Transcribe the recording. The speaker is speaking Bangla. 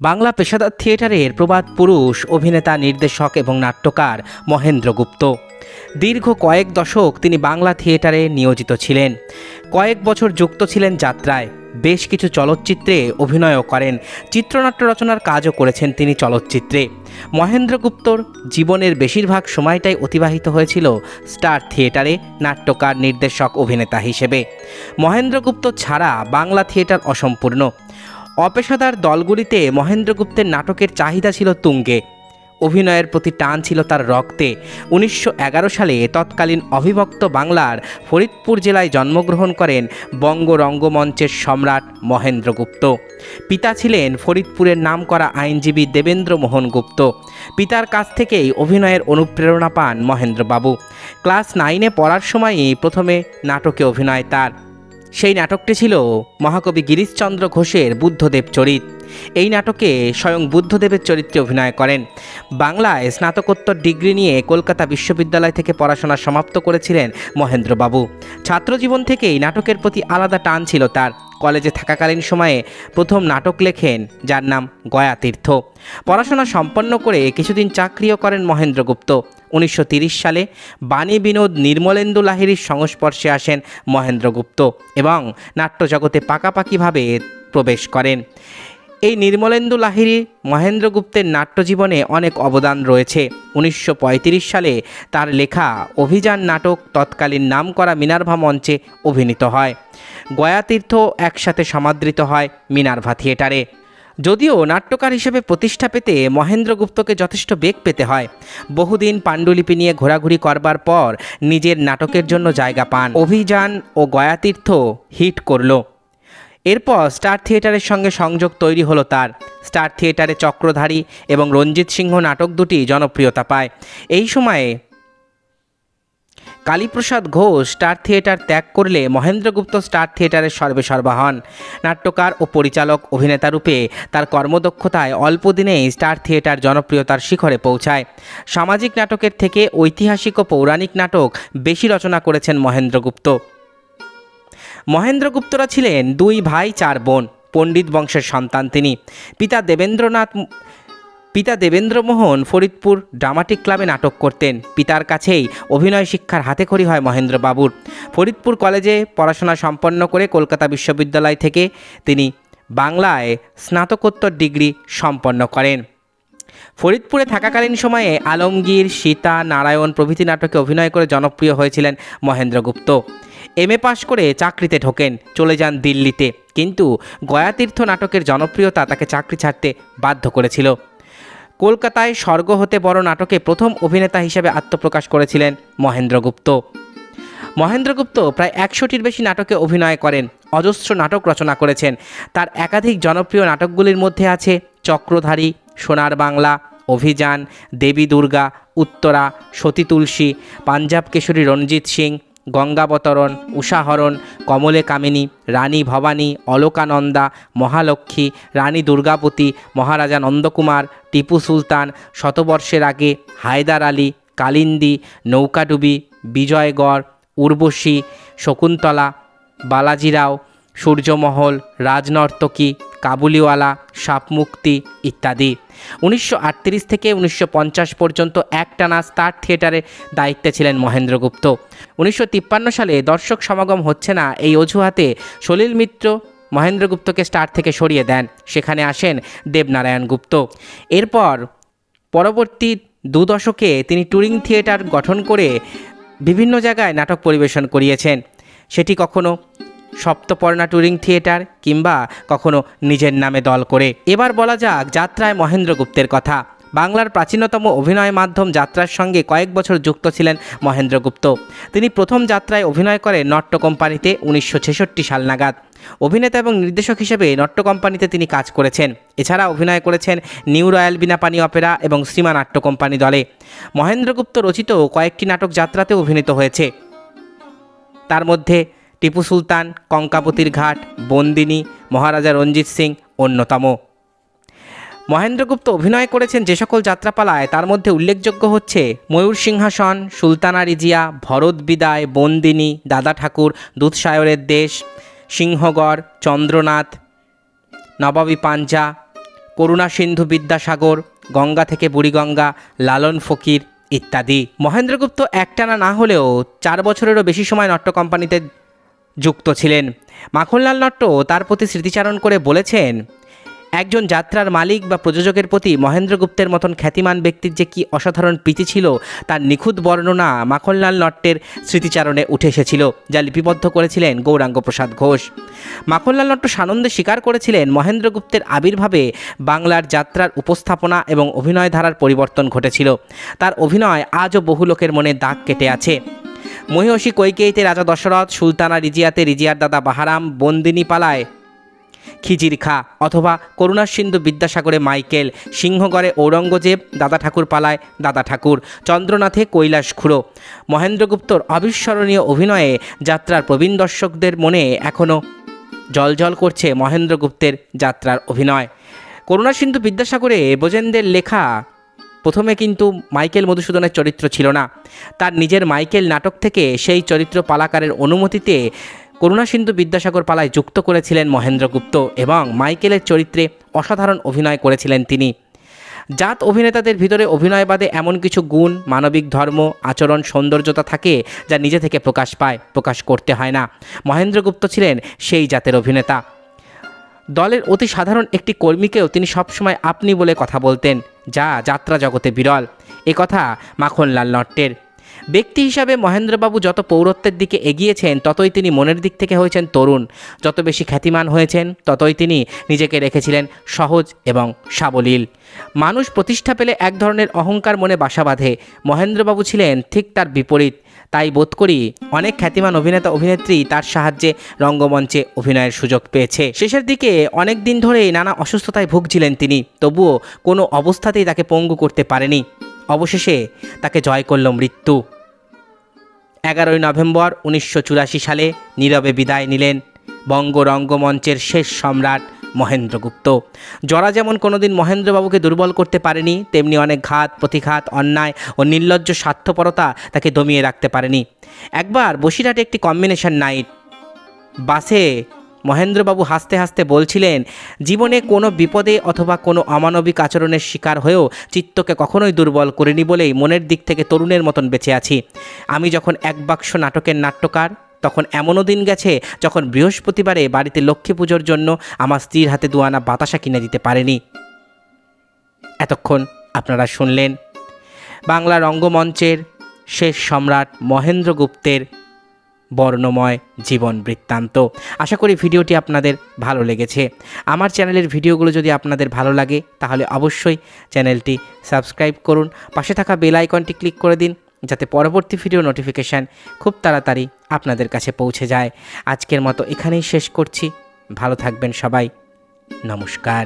বাংলা পেশাদার থিয়েটারের প্রবাদ পুরুষ অভিনেতা, নির্দেশক এবং নাট্যকার মহেন্দ্র গুপ্ত। দীর্ঘ কয়েক দশক তিনি বাংলা থিয়েটারে নিয়োজিত ছিলেন। কয়েক বছর যুক্ত ছিলেন যাত্রায়। বেশ কিছু চলচ্চিত্রে অভিনয়ও করেন। চিত্রনাট্য রচনার কাজও করেছেন তিনি চলচ্চিত্রে। মহেন্দ্র গুপ্তর জীবনের বেশিরভাগ সময়টাই অতিবাহিত হয়েছিল স্টার থিয়েটারে নাট্যকার, নির্দেশক, অভিনেতা হিসেবে। মহেন্দ্র গুপ্ত ছাড়া বাংলা থিয়েটার অসম্পূর্ণ। অপেশাদার দলগুলিতে মহেন্দ্র গুপ্তের নাটকের চাহিদা ছিল তুঙ্গে। অভিনয়ের প্রতি টান ছিল তার রক্তে। 1911 সালে তৎকালীন অবিভক্ত বাংলার ফরিদপুর জেলায় জন্মগ্রহণ করেন বঙ্গ রঙ্গমঞ্চের সম্রাট মহেন্দ্র গুপ্ত। পিতা ছিলেন ফরিদপুরের নামকরা আইনজীবী দেবেন্দ্র মোহন গুপ্ত। পিতার কাছ থেকেই অভিনয়ের অনুপ্রেরণা পান মহেন্দ্রবাবু। ক্লাস 9-এ পড়ার সময়ই প্রথমে নাটকে অভিনয় তার। সেই নাটকটি ছিল মহাকবি গিরিশচন্দ্র ঘোষের বুদ্ধদেব চরিত। এই নাটকে স্বয়ং বুদ্ধদেবের চরিত্রে অভিনয় করেন। বাংলায় স্নাতকোত্তর ডিগ্রি নিয়ে কলকাতা বিশ্ববিদ্যালয় থেকে পড়াশোনা সমাপ্ত করেছিলেন মহেন্দ্রবাবু। ছাত্রজীবন থেকেই নাটকের প্রতি আলাদা টান ছিল তার। কলেজে থাকাকালীন সময়ে প্রথম নাটক লেখেন, যার নাম গয়াতীর্থ। পড়াশোনা সম্পন্ন করে কিছুদিন চাকরিও করেন মহেন্দ্র গুপ্ত। 1930 সালে বাণী বিনোদ নির্মলেন্দু লাহিড়ীর সংস্পর্শে আসেন মহেন্দ্র গুপ্ত এবং নাট্যজগতে পাকাপাকিভাবে প্রবেশ করেন। এই নির্মলেন্দু লাহিড়ী মহেন্দ্র গুপ্তের নাট্যজীবনে অনেক অবদান রয়েছে। 1935 সালে তার লেখা অভিযান নাটক তৎকালীন নামকরা মিনার্ভা মঞ্চে অভিনীত হয়। গয়াতীর্থ একসাথে সমাদৃত হয় মিনার্ভা থিয়েটারে। যদিও নাট্যকার হিসেবে প্রতিষ্ঠা পেতে মহেন্দ্র গুপ্তকে যথেষ্ট বেগ পেতে হয়। বহুদিন পাণ্ডুলিপি নিয়ে ঘোরাঘুরি করবার পর নিজের নাটকের জন্য জায়গা পান। অভিযান ও গয়াতীর্থ হিট করল। এরপর স্টার থিয়েটারের সঙ্গে সংযোগ তৈরি হলো তার। স্টার থিয়েটারে চক্রধারী এবং রঞ্জিত সিংহ নাটক দুটি জনপ্রিয়তা পায়। এই সময়ে কালীপ্রসাদ ঘোষ স্টার থিয়েটার ত্যাগ করলে মহেন্দ্র গুপ্ত স্টার থিয়েটারের সর্বেসর্বা হন। নাট্যকার ও পরিচালক, অভিনেতা রূপে তার কর্মদক্ষতায় অল্প দিনেই স্টার থিয়েটার জনপ্রিয়তার শিখরে পৌঁছায়। সামাজিক নাটকের থেকে ঐতিহাসিক ও পৌরাণিক নাটক বেশি রচনা করেছেন মহেন্দ্র গুপ্ত। মহেন্দ্র গুপ্তরা ছিলেন 2 ভাই 4 বোন। পণ্ডিত বংশের সন্তান তিনি। পিতা দেবেন্দ্রমোহন ফরিদপুর ড্রামাটিক ক্লাবে নাটক করতেন। পিতার কাছেই অভিনয় শিক্ষার হাতেখড়ি হয় মহেন্দ্রবাবুর। ফরিদপুর কলেজে পড়াশোনা সম্পন্ন করে কলকাতা বিশ্ববিদ্যালয় থেকে তিনি বাংলায় স্নাতকোত্তর ডিগ্রি সম্পন্ন করেন। ফরিদপুরে থাকাকালীন সময়ে আলমগীর, সীতা, নারায়ণ প্রভৃতি নাটকে অভিনয় করে জনপ্রিয় হয়েছিলেন মহেন্দ্র গুপ্ত। MA পাশ করে চাকরিতে ঢোকেন, চলে যান দিল্লিতে। কিন্তু গয়াতীর্থ নাটকের জনপ্রিয়তা তাকে চাকরি ছাড়তে বাধ্য করেছিল। কলকাতায় স্বর্গ হতে বড় নাটকে প্রথম অভিনেতা হিসেবে আত্মপ্রকাশ করেছিলেন মহেন্দ্র গুপ্ত। মহেন্দ্র গুপ্ত প্রায় 100টির বেশি নাটকে অভিনয় করেন। অজস্র নাটক রচনা করেছেন। তার একাধিক জনপ্রিয় নাটকগুলির মধ্যে আছে চক্রধারী, সোনার বাংলা, অভিযান, দেবী দুর্গা, উত্তরা, সতী তুলসী, পাঞ্জাব কেশরী রঞ্জিত সিং, গঙ্গাবতরণ, উষাহরণ, কমলে কামিনী, রানী ভবানী, অলকানন্দা, মহালক্ষ্মী, রানী দুর্গাপতি, মহারাজা নন্দকুমার, টিপু সুলতান, শতবর্ষের আগে, হায়দার আলী, কালিন্দী, নৌকাডুবি, বিজয়গড়, উর্বশী, শকুন্তলা, বালাজিরাও, সূর্যমহল, রাজনর্তকী, কাবুলিওয়ালা, সাপমুক্তি ইত্যাদি। 1938 থেকে 1950 পর্যন্ত একটানা স্টার থিয়েটারে দায়িত্বে ছিলেন মহেন্দ্র গুপ্ত। 1953 সালে দর্শক সমাগম হচ্ছে না, এই অজুহাতে সলিল মিত্র মহেন্দ্র গুপ্তকে স্টার থেকে সরিয়ে দেন। সেখানে আসেন দেবনারায়ণ গুপ্ত। এরপর পরবর্তী 2 দশকে তিনি টুরিং থিয়েটার গঠন করে বিভিন্ন জায়গায় নাটক পরিবেশন করিয়েছেন। সেটি কখনো সপ্তপর্ণা টুরিং থিয়েটার কিংবা কখনো নিজের নামে দল করে। এবার বলা যাক যাত্রায় মহেন্দ্র গুপ্তের কথা। বাংলার প্রাচীনতম অভিনয় মাধ্যম যাত্রার সঙ্গে কয়েক বছর যুক্ত ছিলেন মহেন্দ্র গুপ্ত। তিনি প্রথম যাত্রায় অভিনয় করেন নট্য কোম্পানিতে 1966 সাল নাগাদ। অভিনেতা এবং নির্দেশক হিসেবে নট্য কোম্পানিতে তিনি কাজ করেছেন। এছাড়া অভিনয় করেছেন নিউ রয়্যাল বীণাপাণি অপেরা এবং শ্রীমা নাট্য কোম্পানি দলে। মহেন্দ্র গুপ্ত রচিত কয়েকটি নাটক যাত্রাতে অভিনীত হয়েছে। তার মধ্যে টিপু সুলতান, কঙ্কাবতীর ঘাট, বন্দিনী, মহারাজা রঞ্জিত সিং অন্যতম। মহেন্দ্র গুপ্ত অভিনয় করেছেন যে সকল যাত্রাপালায় তার মধ্যে উল্লেখযোগ্য হচ্ছে ময়ূর সিংহাসন, সুলতানা রিজিয়া, ভরত বিদায়, বন্দিনী, দাদা ঠাকুর, দুধসাগরের দেশ, সিংহগড়, চন্দ্রনাথ, নবাবী পাঞ্জা, করুণা সিন্ধু বিদ্যাসাগর, গঙ্গা থেকে বুড়িগঙ্গা, লালন ফকির ইত্যাদি। মহেন্দ্রগুপ্ত একটানা না হলেও 4 বছরেরও বেশি সময় নট্য কোম্পানিতে যুক্ত ছিলেন। মাখনলাল নট্ট তার প্রতি স্মৃতিচারণ করে বলেছেন, একজন যাত্রার মালিক বা প্রযোজকের প্রতি মহেন্দ্রগুপ্তের মতন খ্যাতিমান ব্যক্তির যে কী অসাধারণ প্রীতি ছিল তার নিখুঁত বর্ণনা মাখনলাল নট্টের স্মৃতিচারণে উঠে এসেছিল, যা লিপিবদ্ধ করেছিলেন গৌরাঙ্গ প্রসাদ ঘোষ। মাখনলাল নট্ট সানন্দে স্বীকার করেছিলেন, মহেন্দ্রগুপ্তের আবির্ভাবে বাংলার যাত্রার উপস্থাপনা এবং অভিনয় ধারার পরিবর্তন ঘটেছিল। তার অভিনয় আজও বহু লোকের মনে দাগ কেটে আছে। মহিষী কৈকেয়ীতে রাজা দশরথ, সুলতানা রিজিয়াতে রিজিয়ার দাদা বাহারাম, বন্দিনী পালায় খিজির খা, অথবা করুণা সিন্ধু বিদ্যাসাগরে মাইকেল, সিংহগড়ে ঔরঙ্গজেব, দাদা ঠাকুর পালায় দাদা ঠাকুর, চন্দ্রনাথে কৈলাস খুড়ো। মহেন্দ্রগুপ্তর অবিস্মরণীয় অভিনয়ে যাত্রার প্রবীণ দর্শকদের মনে এখনও জলজল করছে মহেন্দ্রগুপ্তের যাত্রার অভিনয়। করুণা সিন্ধু বিদ্যাসাগরে বোজেনদের লেখা প্রথমে কিন্তু মাইকেল মধুসূদনের চরিত্র ছিল না। তার নিজের মাইকেল নাটক থেকে সেই চরিত্র পালাকারের অনুমতিতে করুণা সিন্ধু বিদ্যাসাগর পালায় যুক্ত করেছিলেন মহেন্দ্রগুপ্ত এবং মাইকেলের চরিত্রে অসাধারণ অভিনয় করেছিলেন তিনি। জাত অভিনেতাদের ভিতরে অভিনয় বাদে এমন কিছু গুণ, মানবিক ধর্ম, আচরণ, সৌন্দর্যতা থাকে যা নিজে থেকে প্রকাশ পায়, প্রকাশ করতে হয় না। মহেন্দ্রগুপ্ত ছিলেন সেই জাতের অভিনেতা। দলের অতি সাধারণ একটি কর্মীকেও তিনি সবসময় আপনি বলে কথা বলতেন, যা যাত্রা জগতে বিরল। এ কথা মাখনলাল নট্টের। ব্যক্তি হিসাবে মহেন্দ্রবাবু যত পৌরত্বের দিকে এগিয়েছেন ততই তিনি মনের দিক থেকে হয়েছেন তরুণ। যত বেশি খ্যাতিমান হয়েছেন ততই তিনি নিজেকে রেখেছিলেন সহজ এবং সাবলীল। মানুষ প্রতিষ্ঠা পেলে এক ধরনের অহংকার মনে বাসা বাঁধে। মহেন্দ্রবাবু ছিলেন ঠিক তার বিপরীত। তাই বোধ করি অনেক খ্যাতিমান অভিনেতা অভিনেত্রী তার সাহায্যে রঙ্গমঞ্চে অভিনয়ের সুযোগ পেয়েছে। শেষের দিকে অনেক দিন ধরেই নানা অসুস্থতায় ভুগছিলেন তিনি, তবুও কোনো অবস্থাতেই তাকে পঙ্গু করতে পারেনি। অবশেষে তাকে জয় করল মৃত্যু। 11 নভেম্বর 1984 সালে নীরবে বিদায় নিলেন বঙ্গ রঙ্গমঞ্চের শেষ সম্রাট মহেন্দ্রগুপ্ত। জরা যেমন কোনোদিন মহেন্দ্রবাবুকে দুর্বল করতে পারেনি, তেমনি অনেক ঘাত প্রতিঘাত, অন্যায় ও নির্লজ্জ স্বার্থপরতা তাকে দমিয়ে রাখতে পারেনি। একবার বসিরহাটে একটি কম্বিনেশন নাইট বাসে মহেন্দ্রবাবু হাসতে হাসতে বলছিলেন, জীবনে কোনো বিপদে অথবা কোনো অমানবিক আচরণের শিকার হয়েও চিত্তকে কখনোই দুর্বল করিনি বলেই মনের দিক থেকে তরুণের মতন বেঁচে আছি। আমি যখন 1 বাক্স নাটকের নাট্যকার, তখন এমনও দিন গেছে যখন বৃহস্পতিবারে বাড়িতে লক্ষ্মী পুজোর জন্য আমার স্ত্রীর হাতে 2 আনা বাতাসা কিনে দিতে পারেনি। এতক্ষণ আপনারা শুনলেন বাংলা রঙ্গমঞ্চের শেষ সম্রাট মহেন্দ্রগুপ্তের বর্ণময় জীবন বৃত্তান্ত। আশা করি ভিডিওটি আপনাদের ভালো লেগেছে। আমার চ্যানেলের ভিডিওগুলো যদি আপনাদের ভালো লাগে তাহলে অবশ্যই চ্যানেলটি সাবস্ক্রাইব করুন, পাশে থাকা বেল আইকনটি ক্লিক করে দিন যাতে পরবর্তী ভিডিও নোটিফিকেশান খুব তাড়াতাড়ি আপনাদের কাছে পৌঁছে যায়। আজকের মতো এখানেই শেষ করছি। ভালো থাকবেন সবাই। নমস্কার।